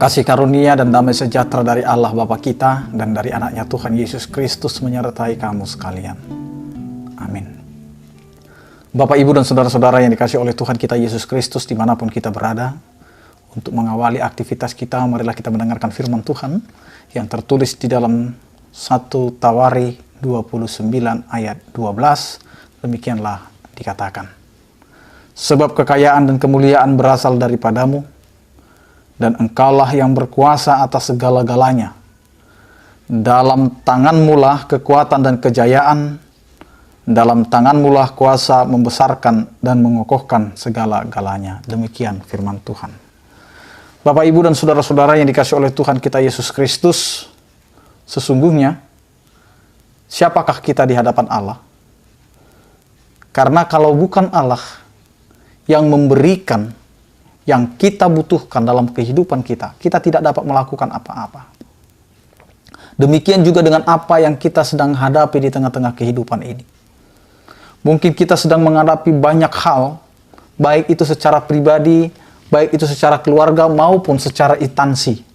Kasih karunia dan damai sejahtera dari Allah Bapa kita dan dari anaknya Tuhan Yesus Kristus menyertai kamu sekalian. Amin. Bapak, Ibu, dan saudara-saudara yang dikasihi oleh Tuhan kita Yesus Kristus dimanapun kita berada, untuk mengawali aktivitas kita, marilah kita mendengarkan firman Tuhan yang tertulis di dalam 1 Tawari 29 ayat 12. Demikianlah dikatakan. Sebab kekayaan dan kemuliaan berasal daripadamu, dan engkaulah yang berkuasa atas segala-galanya. Dalam tanganmulah kekuatan dan kejayaan, dalam tanganmulah kuasa membesarkan dan mengokohkan segala-galanya. Demikian firman Tuhan. Bapak, Ibu, dan saudara-saudara yang dikasihi oleh Tuhan kita Yesus Kristus, sesungguhnya siapakah kita di hadapan Allah? Karena kalau bukan Allah yang memberikan yang kita butuhkan dalam kehidupan kita, kita tidak dapat melakukan apa-apa. Demikian juga dengan apa yang kita sedang hadapi di tengah-tengah kehidupan ini. Mungkin kita sedang menghadapi banyak hal, baik itu secara pribadi, baik itu secara keluarga, maupun secara instansi.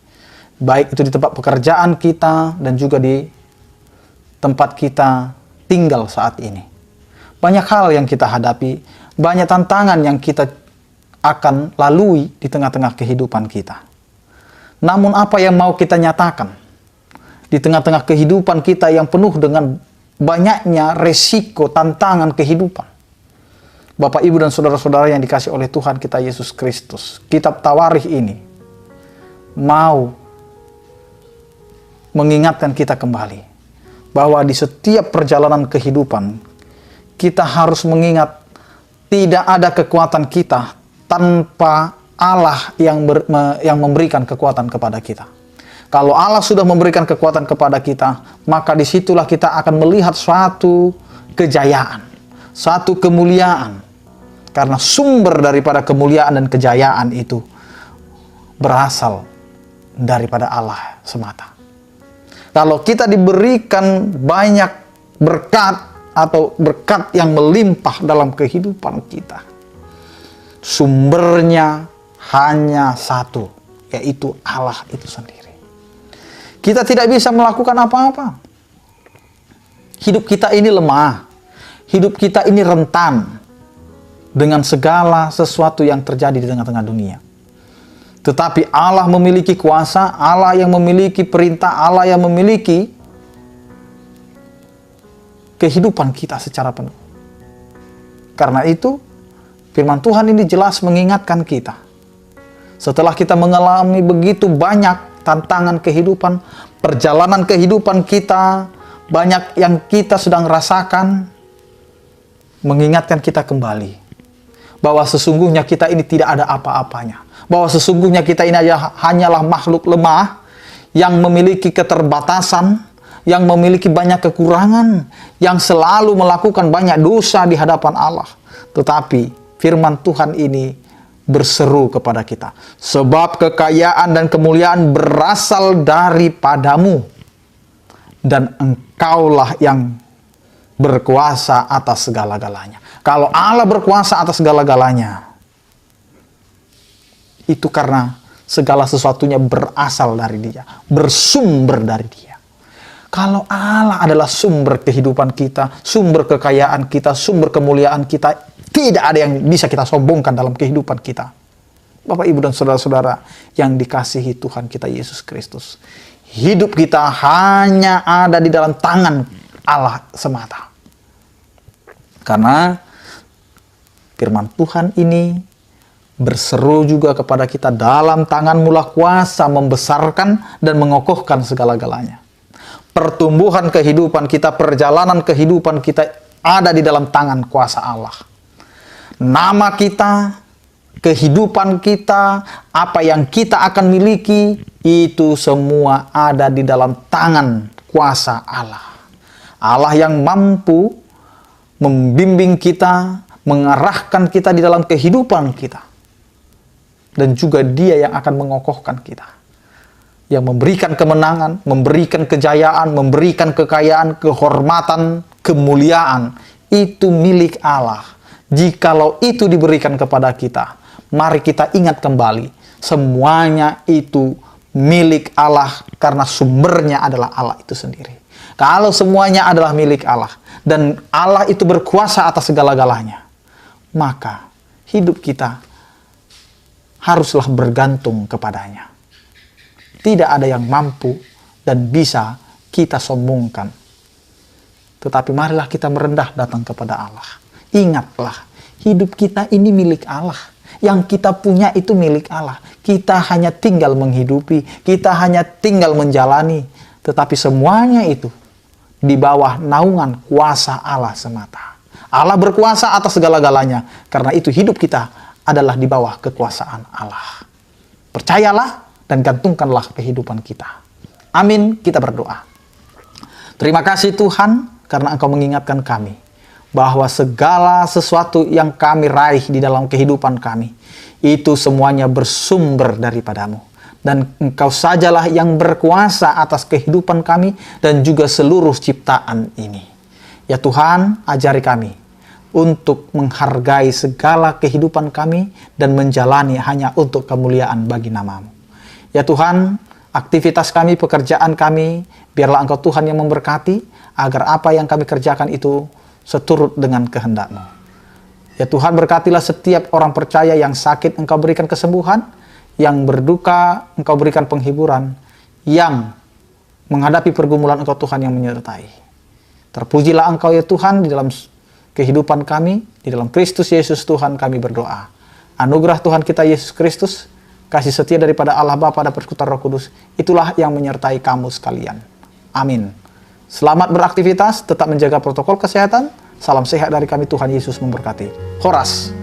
Baik itu di tempat pekerjaan kita, dan juga di tempat kita tinggal saat ini. Banyak hal yang kita hadapi, banyak tantangan yang kita akan lalui di tengah-tengah kehidupan kita. Namun apa yang mau kita nyatakan di tengah-tengah kehidupan kita yang penuh dengan banyaknya resiko, tantangan kehidupan? Bapak, Ibu, dan saudara-saudara yang dikasihi oleh Tuhan kita Yesus Kristus, kitab Tawarikh ini mau mengingatkan kita kembali bahwa di setiap perjalanan kehidupan kita harus mengingat tidak ada kekuatan kita tanpa Allah yang memberikan kekuatan kepada kita. Kalau Allah sudah memberikan kekuatan kepada kita, maka disitulah kita akan melihat suatu kejayaan, suatu kemuliaan. Karena sumber daripada kemuliaan dan kejayaan itu berasal daripada Allah semata. Kalau kita diberikan banyak berkat atau berkat yang melimpah dalam kehidupan kita, sumbernya hanya satu, yaitu Allah itu sendiri. Kita tidak bisa melakukan apa-apa. Hidup kita ini lemah. Hidup kita ini rentan dengan segala sesuatu yang terjadi di tengah-tengah dunia. Tetapi Allah memiliki kuasa, Allah yang memiliki perintah, Allah yang memiliki kehidupan kita secara penuh. Karena itu, firman Tuhan ini jelas mengingatkan kita. Setelah kita mengalami begitu banyak tantangan kehidupan, perjalanan kehidupan kita, banyak yang kita sedang rasakan, mengingatkan kita kembali bahwa sesungguhnya kita ini tidak ada apa-apanya. Bahwa sesungguhnya kita ini hanyalah makhluk lemah yang memiliki keterbatasan, yang memiliki banyak kekurangan, yang selalu melakukan banyak dosa di hadapan Allah. Tetapi firman Tuhan ini berseru kepada kita. Sebab kekayaan dan kemuliaan berasal daripadamu, dan engkaulah yang berkuasa atas segala-galanya. Kalau Allah berkuasa atas segala-galanya, itu karena segala sesuatunya berasal dari Dia, bersumber dari Dia. Kalau Allah adalah sumber kehidupan kita, sumber kekayaan kita, sumber kemuliaan kita, tidak ada yang bisa kita sombongkan dalam kehidupan kita. Bapak, Ibu, dan saudara-saudara yang dikasihi Tuhan kita Yesus Kristus, hidup kita hanya ada di dalam tangan Allah semata. Karena firman Tuhan ini berseru juga kepada kita, dalam tanganmulah kuasa membesarkan dan mengokohkan segala-galanya. Pertumbuhan kehidupan kita, perjalanan kehidupan kita ada di dalam tangan kuasa Allah. Nama kita, kehidupan kita, apa yang kita akan miliki, itu semua ada di dalam tangan kuasa Allah. Allah yang mampu membimbing kita, mengarahkan kita di dalam kehidupan kita. Dan juga Dia yang akan mengokohkan kita. Yang memberikan kemenangan, memberikan kejayaan, memberikan kekayaan, kehormatan, kemuliaan. Itu milik Allah. Jikalau itu diberikan kepada kita, mari kita ingat kembali, semuanya itu milik Allah karena sumbernya adalah Allah itu sendiri. Kalau semuanya adalah milik Allah dan Allah itu berkuasa atas segala-galanya, maka hidup kita haruslah bergantung kepadanya. Tidak ada yang mampu dan bisa kita sombongkan. Tetapi marilah kita merendah datang kepada Allah. Ingatlah, hidup kita ini milik Allah. Yang kita punya itu milik Allah. Kita hanya tinggal menghidupi, kita hanya tinggal menjalani. Tetapi semuanya itu di bawah naungan kuasa Allah semata. Allah berkuasa atas segala-galanya. Karena itu hidup kita adalah di bawah kekuasaan Allah. Percayalah dan gantungkanlah kehidupan kita. Amin, kita berdoa. Terima kasih Tuhan, karena Engkau mengingatkan kami bahwa segala sesuatu yang kami raih di dalam kehidupan kami, itu semuanya bersumber daripadamu. Dan Engkau sajalah yang berkuasa atas kehidupan kami dan juga seluruh ciptaan ini. Ya Tuhan, ajari kami untuk menghargai segala kehidupan kami dan menjalani hanya untuk kemuliaan bagi nama-Mu. Ya Tuhan, aktivitas kami, pekerjaan kami, biarlah Engkau Tuhan yang memberkati, agar apa yang kami kerjakan itu seturut dengan kehendak-Mu. Ya Tuhan, berkatilah setiap orang percaya yang sakit, Engkau berikan kesembuhan, yang berduka, Engkau berikan penghiburan, yang menghadapi pergumulan, Engkau Tuhan yang menyertai. Terpujilah Engkau ya Tuhan di dalam kehidupan kami, di dalam Kristus Yesus Tuhan kami berdoa. Anugerah Tuhan kita Yesus Kristus, kasih setia daripada Allah Bapa dan Persekutuan Roh Kudus, itulah yang menyertai kamu sekalian. Amin. Selamat beraktivitas, tetap menjaga protokol kesehatan. Salam sehat dari kami, Tuhan Yesus memberkati. Horas.